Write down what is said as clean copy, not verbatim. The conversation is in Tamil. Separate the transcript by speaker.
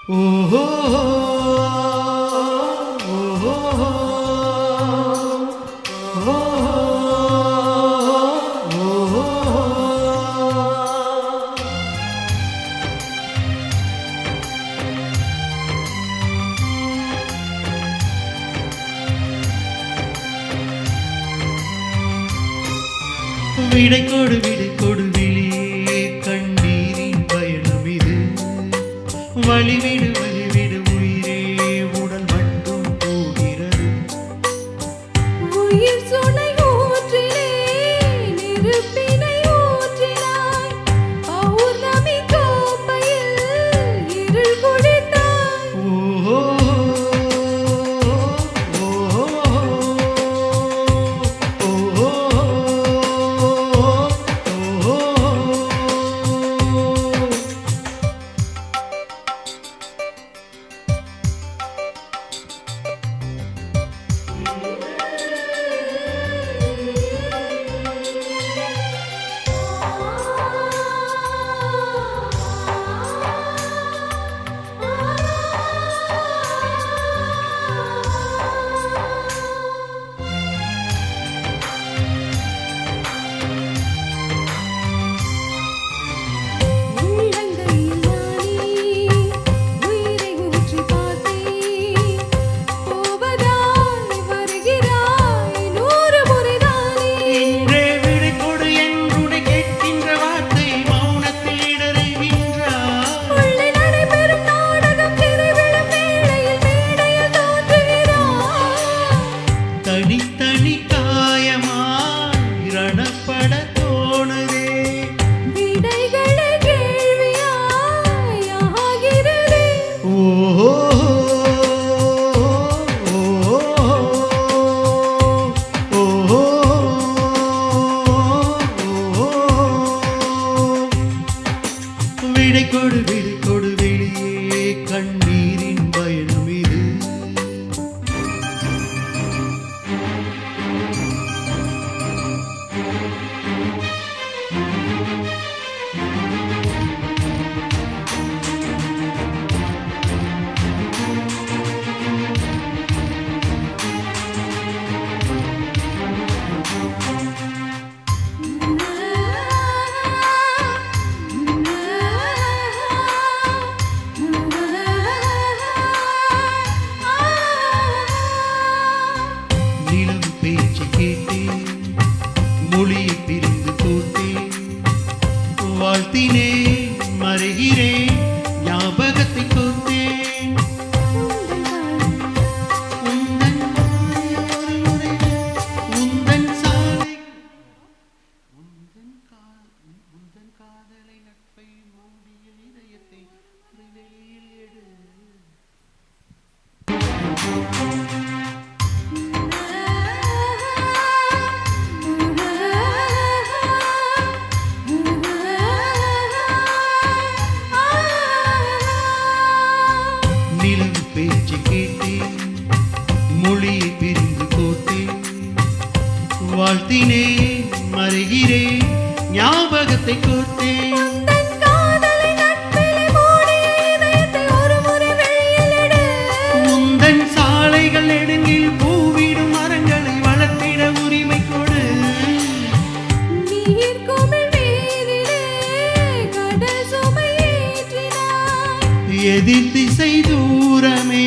Speaker 1: ஓஹோ ஓஹோ விடை கொடு விழியே கண்ணீரின் பயணம் இது வழிவிடு உயிரே உடல் மட்டும் போகிறது
Speaker 2: உயிர் சுனை ஊற்றிலே நெருப்பினை ஊற்றினாய் பௌர்ணமி கோப்பையில் இருள் குடித்தாய்
Speaker 1: ஓஹோ தனி காயமாய் ரணப்பட தோணுதே
Speaker 2: விடைகளை கேள்வியாய் ஆகிறதே
Speaker 1: ஓஹோ ஓஹோ விடை கொடு வெளியே கண்ணீரின் பயணம் இது நிலவு பேச்சு கேட்டேன் மொழியை பிரிந்து தோற்றேன் வாழ்த்தினேன் மறைகிறேன் ஞாபகத்தை கோத்தேன் உந்தன் சாலை உந்தன் காதலை நட்பை மூடிய இதயத்தை வெளியில் எடு நிலவு பேச்சு கேட்டேன் மொழியை பிரிந்து கோத்தேன் வாழ்த்தினேன் மறைகிறேன் ஞாபகத்தை கோத்தேன் உந்தன் சாலைகள் நெடுங்கில் பூவிடும் மரங்களை வளர்த்திட உரிமை கொடு எதிர் திசை தூரமே